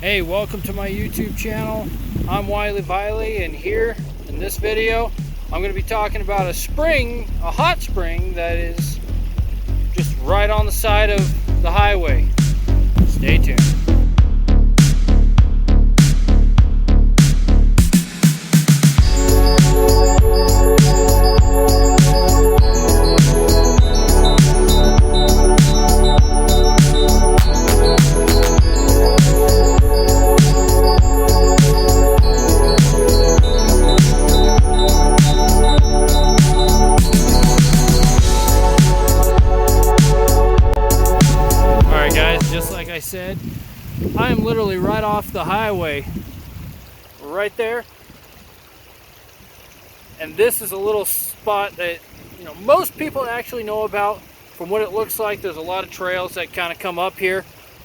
Hey, welcome to my YouTube channel. I'm Weile, and here in this video I'm going to be talking about a spring, a hot spring that is just right on the side of the highway. Stay tuned. Just like I said, I am literally right off the highway, right there. And this is a little spot that, most people actually know about. From what it looks like, there's a lot of trails that kind of come up here.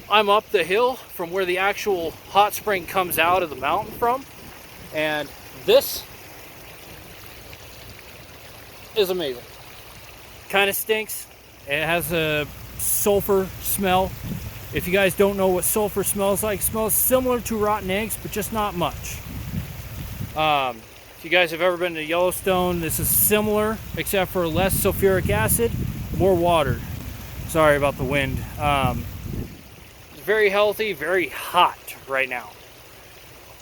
I'm up the hill from where the actual hot spring comes out of the mountain from. And this is amazing. Kind of stinks. It has a sulfur smell. If you guys don't know what sulfur smells like, it smells similar to rotten eggs, but just not much. If you guys have ever been to Yellowstone, this is similar, except for less sulfuric acid, more water. Sorry about the wind. It's very healthy, very hot right now.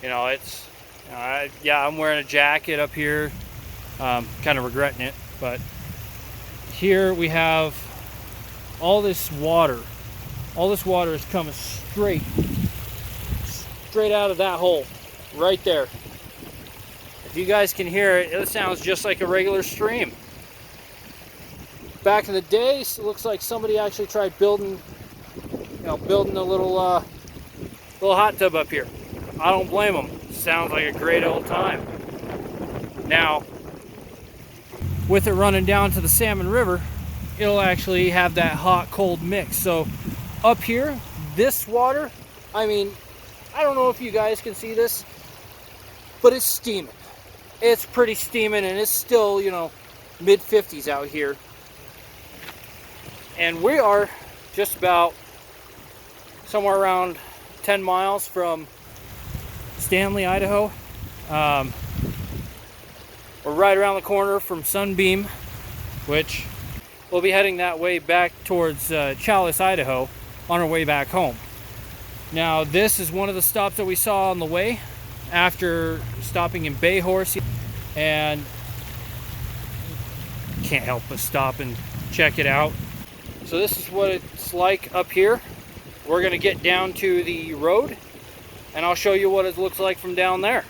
I'm wearing a jacket up here, kind of regretting it, but here we have all this water. All this water is coming straight out of that hole right there. If you guys can hear it, it sounds just like a regular stream. Back in the day, it looks like somebody actually tried building a little hot tub up here. I don't blame them. Sounds like a great old time. Now, with it running down to the Salmon River, it'll actually have that hot cold mix. So up here, this water, I don't know if you guys can see this, but it's steaming. It's pretty steaming, and it's still, mid 50s out here. And we are just about somewhere around 10 miles from Stanley, Idaho. We're right around the corner from Sunbeam, which we'll be heading that way back towards Chalice, Idaho, on our way back home. Now, this is one of the stops that we saw on the way after stopping in Bay Horse, and can't help but stop and check it out. So this is what it's like up here. We're going to get down to the road, and I'll show you what it looks like from down there.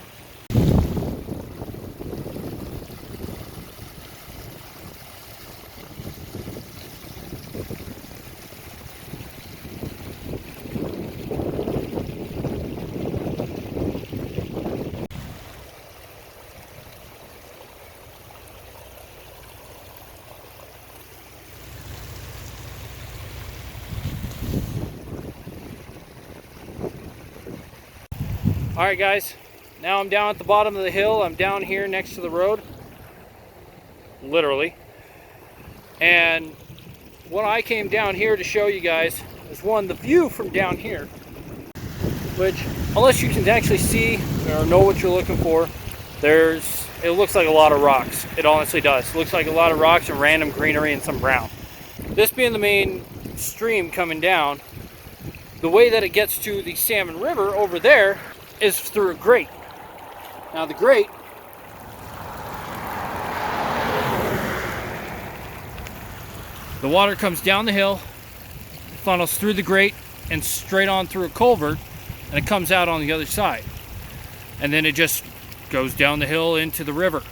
Alright guys, now I'm down at the bottom of the hill. I'm down here next to the road, literally. And what I came down here to show you guys is the view from down here, which, unless you can actually see or know what you're looking for, it looks like a lot of rocks. It honestly does. It looks like a lot of rocks and random greenery and some brown. This being the main stream coming down, the way that it gets to the Salmon River over there is through a grate. Now the grate, the water comes down the hill, funnels through the grate and straight on through a culvert, and it comes out on the other side. And then it just goes down the hill into the river.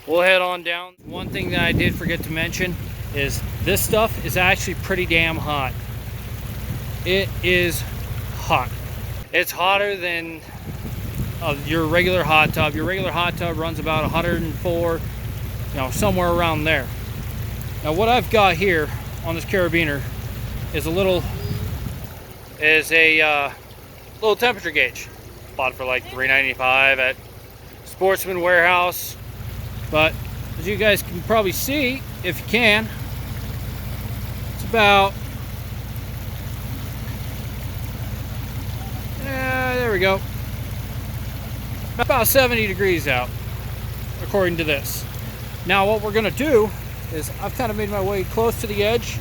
We'll head on down. One thing that I did forget to mention is this stuff is actually pretty damn hot. It is hot. It's hotter than your regular hot tub. Your regular hot tub runs about 104, somewhere around there. Now what I've got here on this carabiner is a little temperature gauge. Bought for like $3.95 at Sportsman Warehouse. But as you guys can probably see, if you can, it's about we go. About 70 degrees out, according to this. Now what we're gonna do is, I've kind of made my way close to the edge.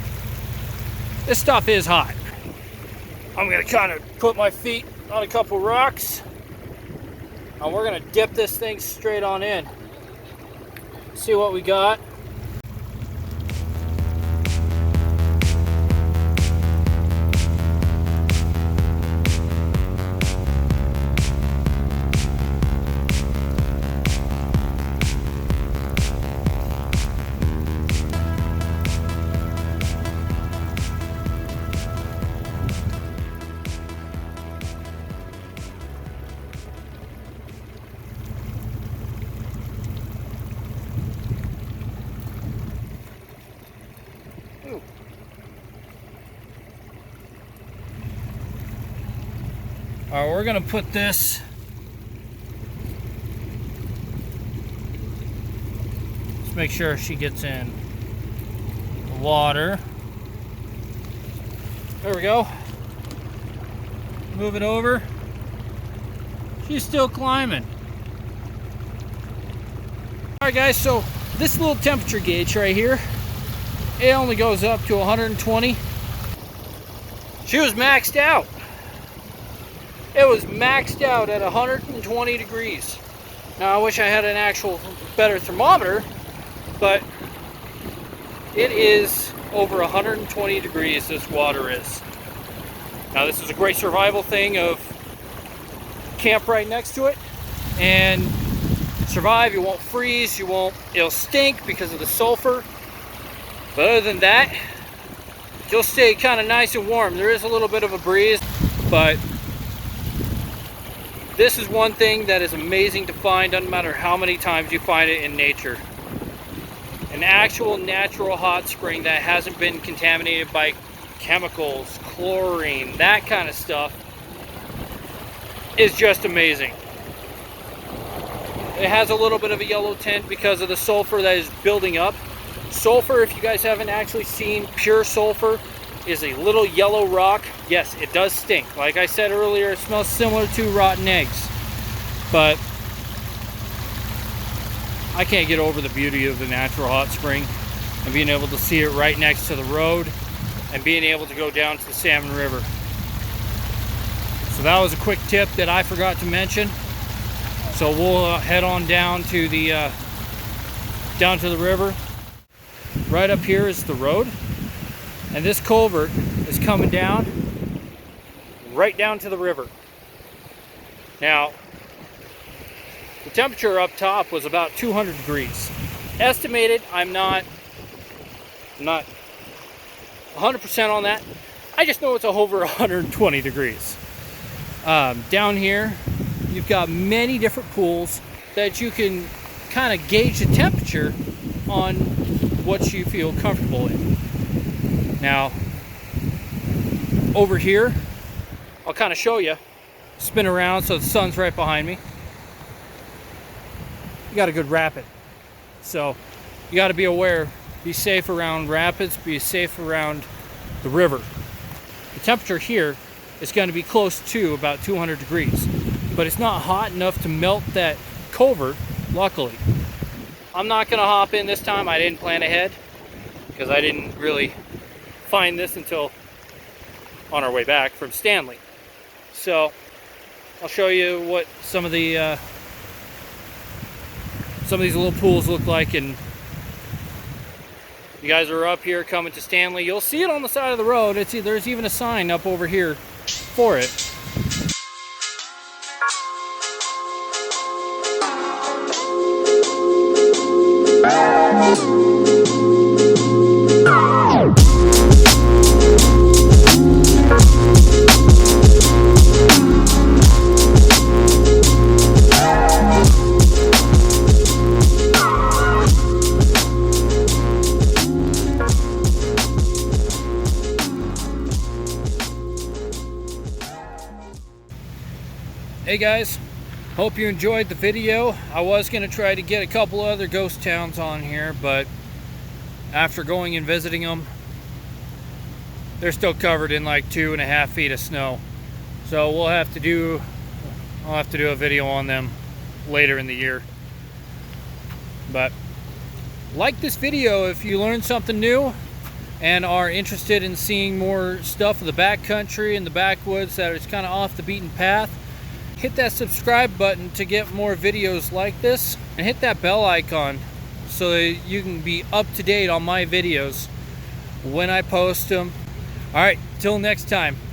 This stuff is hot. I'm gonna kind of put my feet on a couple rocks, and we're gonna dip this thing straight on in. See what we got. All right, we're gonna put this, let's make sure she gets in the water. There we go. Move it over. She's still climbing. All right guys, so this little temperature gauge right here, it only goes up to 120. She was maxed out. It was maxed out at 120 degrees. Now I wish I had an actual better thermometer, but it is over 120 degrees this water is. Now this is a great survival thing of camp right next to it and survive. You won't freeze, it'll stink because of the sulfur. But other than that, you'll stay kind of nice and warm. There is a little bit of a breeze, but this is one thing that is amazing to find, doesn't matter how many times you find it in nature. An actual natural hot spring that hasn't been contaminated by chemicals, chlorine, that kind of stuff is just amazing. It has a little bit of a yellow tint because of the sulfur that is building up. Sulfur, if you guys haven't actually seen pure sulfur, is a little yellow rock. Yes, it does stink. Like I said earlier, it smells similar to rotten eggs. But I can't get over the beauty of the natural hot spring and being able to see it right next to the road and being able to go down to the Salmon River. So that was a quick tip that I forgot to mention. So we'll head on down to the river. Right up here is the road. And this culvert is coming down, right down to the river. Now, the temperature up top was about 200 degrees. Estimated, I'm not 100% on that. I just know it's over 120 degrees. Down here, you've got many different pools that you can kind of gauge the temperature on what you feel comfortable in. Now, over here, I'll kind of show you. Spin around so the sun's right behind me. You got a good rapid. So, you got to be aware, be safe around rapids, be safe around the river. The temperature here is going to be close to about 200 degrees, but it's not hot enough to melt that culvert, luckily. I'm not going to hop in this time. I didn't plan ahead because I didn't really find this until on our way back from Stanley. So I'll show you what some of these little pools look like, and you guys are up here coming to Stanley, you'll see it on the side of the road. There's even a sign up over here for it. Hey guys, hope you enjoyed the video. I was going to try to get a couple other ghost towns on here, but after going and visiting them, they're still covered in like 2.5 feet of snow. So we'll have to do I'll have to do a video on them later in the year. But like this video if you learned something new and are interested in seeing more stuff of the backcountry and the backwoods that is kind of off the beaten path. Hit that subscribe button to get more videos like this, and hit that bell icon so that you can be up to date on my videos when I post them. Alright, till next time.